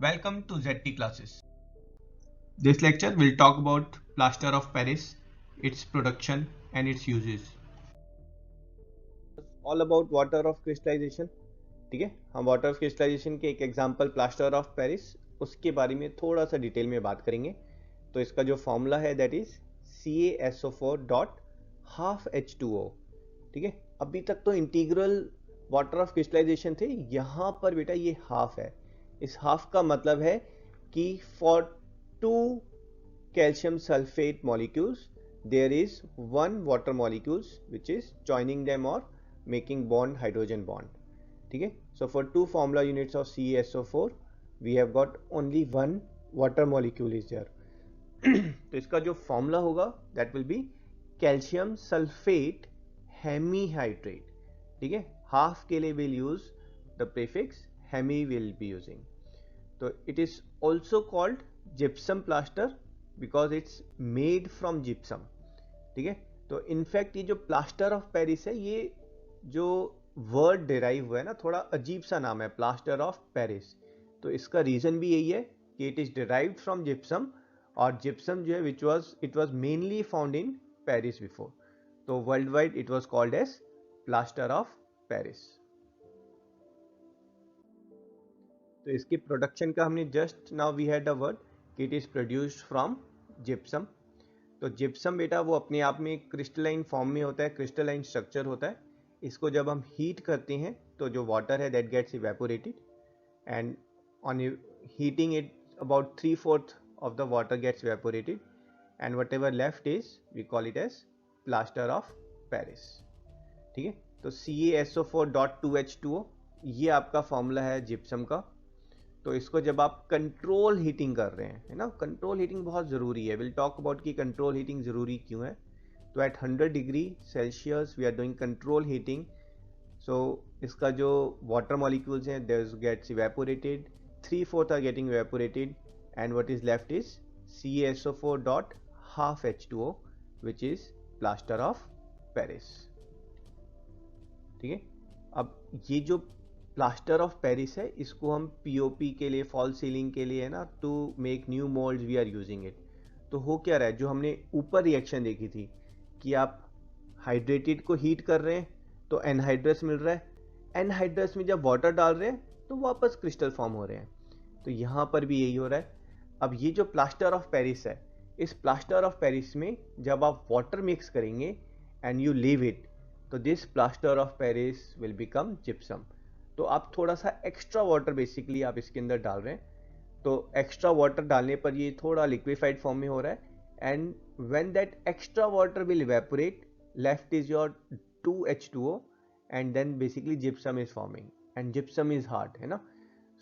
Welcome to ZT classes. This lecture will talk about plaster of Paris, its production and its uses. All about water of crystallization. ठीक है, हम water of crystallisation के एक example plaster of Paris उसके बारे में थोड़ा सा डिटेल में बात करेंगे। तो इसका जो फॉर्मूला है that is CaSO4 dot half H2O। ठीक है, अभी तक तो इंटीग्रल वाटर ऑफ क्रिस्टलाइजेशन थे, यहाँ पर बेटा ये हाफ है। इस हाफ का मतलब है कि for 2 calcium sulfate molecules there is one water molecules which is joining them or making bond hydrogen bond. ठीक है, so for 2 formula units of CaSO4 we have got only one water molecule is there. तो इसका जो formula होगा that will be calcium sulphate hemihydrate. ठीक है, half के लिए will use the prefix hemi will be using. तो it is also called gypsum plaster because it's made from gypsum. ठीक है, तो इनफैक्ट ये जो प्लास्टर ऑफ पेरिस है, ये जो वर्ड डिराइव हुआ है ना, थोड़ा अजीब सा नाम है प्लास्टर ऑफ पेरिस। तो इसका रीजन भी यही है कि it is derived from gypsum, और जिप्सम जो है it was mainly found in Paris before. तो world wide it was called as plaster of Paris. तो इसकी प्रोडक्शन का हमने just now we had a word कि it is produced from gypsum. तो जिप्सम बेटा वो अपने आप में क्रिस्टलाइन फॉर्म में होता है, क्रिस्टलाइन स्ट्रक्चर होता है। इसको जब हम हीट करते हैं तो जो वाटर है that gets evaporated, and on heating it about 3/4 of the water gets evaporated, and whatever left is we call it as plaster of Paris. ठीक है, तो CaSO4.2H2O ये आपका फॉर्मूला है जिप्सम का। तो इसको जब आप कंट्रोल हीटिंग कर रहे हैं, है ना, कंट्रोल हीटिंग बहुत ज़रूरी है। विल टॉक अबाउट कि कंट्रोल हीटिंग ज़रूरी क्यों है। तो at 100 degree Celsius we are doing control heating. So इसका जो वाटर मॉलिक्यूल्स हैं this gets evaporated, 3/4 are getting evaporated, and what is left is CaSO4 dot half H2O which is plaster of Paris. ठीक है, अब ये जो plaster of Paris है इसको हम पीओपी के लिए, फॉल सीलिंग के लिए, है ना, to make new moulds we are using it. तो हो क्या रहा है, जो हमने ऊपर रिएक्शन देखी थी कि आप हाइड्रेटेड को हीट कर रहे हैं तो एनहाइड्रस मिल रहा है, एनहाइड्रस में जब वाटर डाल रहे हैं तो वापस क्रिस्टल फॉर्म हो रहे हैं। तो यहाँ पर भी यही हो रहा है। अब ये जो प्लास्टर ऑफ पेरिस है, इस प्लास्टर ऑफ पेरिस में जब आप वाटर मिक्स करेंगे एंड यू लीव इट, तो this plaster of Paris will become gypsum. तो आप थोड़ा सा एक्स्ट्रा वाटर बेसिकली आप इसके अंदर डाल रहे हैं। तो एक्स्ट्रा वाटर डालने पर ये थोड़ा लिक्विफाइड फॉर्म में हो रहा है, and when that extra water will evaporate, left is your 2H2O, and then basically gypsum is forming, and gypsum is hard, है ना।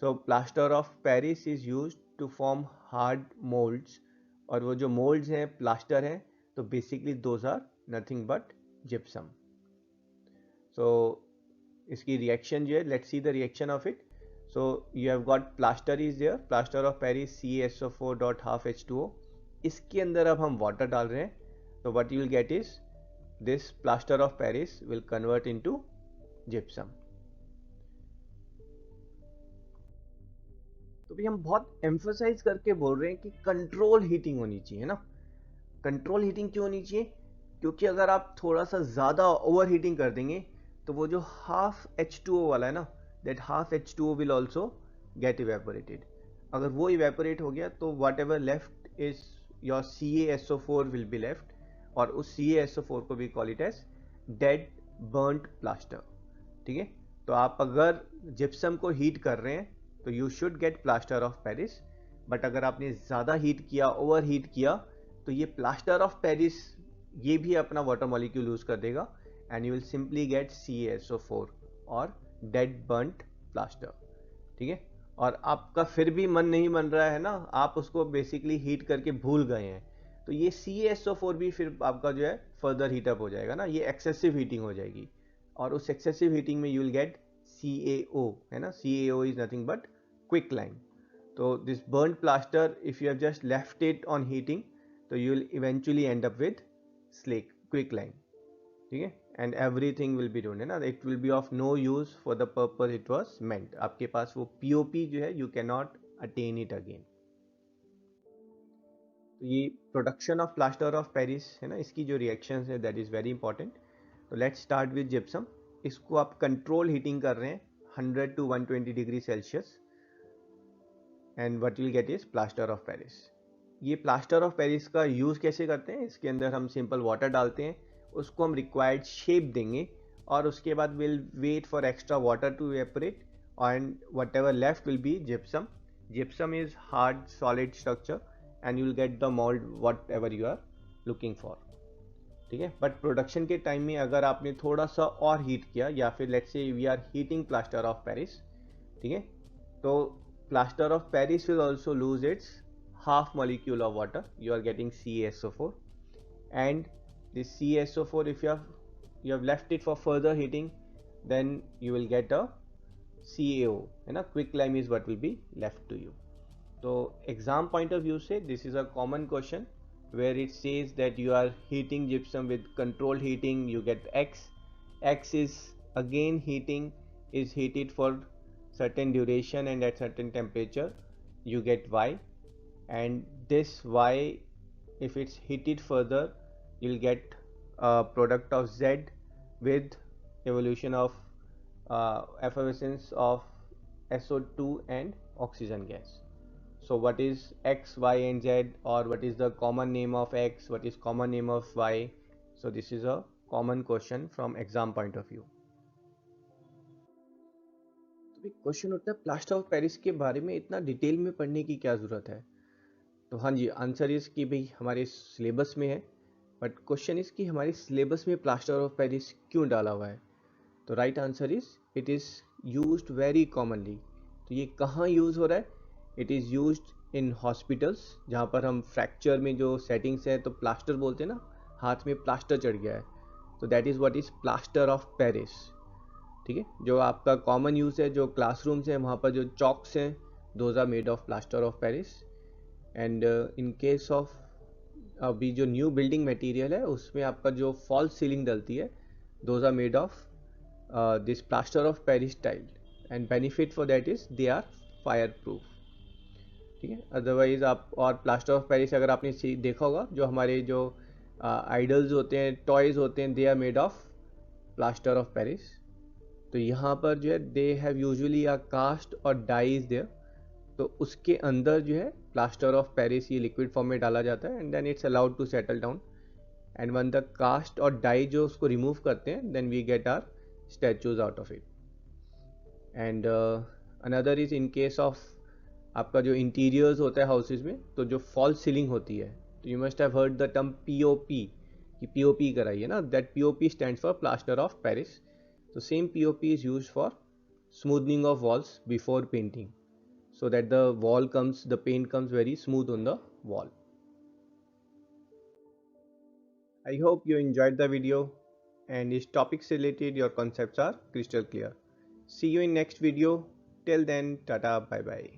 So plaster of Paris is used to form hard moulds, और वो जो moulds हैं plaster हैं, तो basically those are nothing but gypsum. So इसकी reaction जो है, let's see the reaction of it. So you have got plaster is there, plaster of Paris CaSO4 dot half H2O। इसके अंदर अब हम वाटर डाल रहे हैं, तो what you will get is this plaster of Paris will convert into gypsum. तो भी हम बहुत एम्फोसाइज करके बोल रहे हैं कि कंट्रोल हीटिंग होनी चाहिए ना। कंट्रोल हीटिंग क्यों होनी चाहिए? क्योंकि अगर आप थोड़ा सा ज़्यादा ओवर हीटिंग कर देंगे तो वो जो हाफ H2O वाला है ना, that half H2O will also get evaporated. अगर वो इवेपोरेट हो गया तो whatever left is your CaSO4 will be left, और उस CaSO4 को भी call it as dead burnt plaster. ठीक है, तो आप अगर जिप्सम को हीट कर रहे हैं तो you should get plaster of Paris, but अगर आपने ज़्यादा हीट किया, ओवर हीट किया, तो ये प्लास्टर ऑफ पेरिस ये भी अपना वाटर मॉलिक्यूल यूज कर देगा, and you will simply get CaSO4 और डेड बर्न्ट प्लास्टर। ठीक है, और आपका फिर भी मन नहीं बन रहा है ना, आप उसको बेसिकली हीट करके भूल गए हैं, तो ये CaSO4 भी फिर आपका जो है फर्दर हीटअप हो जाएगा ना, ये एक्सेसिव हीटिंग हो जाएगी, और उस एक्सेसिव हीटिंग में यू विल गेट CaO, है ना। CaO is nothing but quicklime. So this burnt plaster, if you have just left it on heating, so you will eventually end up with slake quicklime. ठीक है, and everything will be done, है ना, it will be of no use for the purpose it was meant. आपके पास वो POP जो है you cannot attain it again. तो ये production of plaster of Paris है ना, इसकी जो रिएक्शन है दैट इज़ वेरी इंपॉर्टेंट. तो लेट्स स्टार्ट विद जिप्सम. इसको आप कंट्रोल हीटिंग कर रहे हैं 100 to 120 degree Celsius and what will get is plaster of Paris. ये प्लास्टर ऑफ पेरिस का यूज़ कैसे करते हैं, इसके अंदर हम सिंपल वाटर डालते हैं, उसको हम रिक्वायर्ड शेप देंगे और उसके बाद will wait for extra water to evaporate and whatever left will be gypsum. Gypsum is hard solid structure and you will get the mold whatever you are looking for. ठीक है. But production के time में अगर आपने थोड़ा सा और heat किया या फिर let's say we are heating plaster of Paris, ठीक है, तो plaster of Paris will also lose its half molecule of water. You are getting CaSO4 and this CaSO4 if you have left it for further heating then you will get a CaO, है ना, quicklime is what will be left to you. तो exam point of view से this is a common question where it says that you are heating gypsum with controlled heating, you get x is again heating is heated for certain duration and at certain temperature you get y, and this y if it's heated further you'll get a product of z with evolution of effervescence of SO2 and oxygen gas. So what is x, y and z, or what is the common name of x, what is common name of y? So this is a common question from exam point of view. तो question उठता है plaster of Paris के बारे में इतना detail में पढ़ने की क्या ज़रूरत है. तो हाँ जी, आंसर इज़ कि भाई हमारे सिलेबस में है, बट क्वेश्चन इज़ कि हमारे सिलेबस में प्लास्टर ऑफ पेरिस क्यों डाला हुआ है. तो right answer is it is used very commonly. तो ये कहाँ यूज़ हो रहा है, it is used in hospitals जहाँ पर हम फ्रैक्चर में जो सेटिंग्स है तो प्लास्टर बोलते हैं ना, हाथ में प्लास्टर चढ़ गया है, तो that is what is plaster of Paris. ठीक है. जो आपका कॉमन यूज़ है, जो क्लासरूम्स हैं वहाँ पर जो चॉक्स हैं those are made of plaster of Paris. And in case of अभी जो न्यू बिल्डिंग मटेरियल है उसमें आपका जो फॉल्स सीलिंग डलती है those are made of this plaster of Paris tile, and benefit for that is they are fireproof. ठीक है. अदरवाइज आप और प्लास्टर ऑफ पेरिस अगर आपने देखा होगा जो हमारे जो आइडल्स होते हैं, टॉयज़ होते हैं, they are made of plaster of Paris. तो यहाँ पर जो है they have usually a cast और डाई इज देयर, तो उसके अंदर जो है प्लास्टर ऑफ पेरिस ये लिक्विड फॉर्म में डाला जाता है and then it's allowed to settle down. And when the cast और डाई जो उसको रिमूव करते हैं then we get our statues out of it. And another is in case of आपका जो इंटीरियर्स होता है हाउसेज में, तो जो फॉल्स सीलिंग होती है, तो you must have heard the term POP कि पीओपी कराइए ना, that POP stands for plaster of Paris. तो same POP is used for smoothening of walls before painting so that the paint comes very smooth on the wall. I hope you enjoyed the video and its topics related your concepts are crystal clear. See you in next video. Till then, tata, bye bye.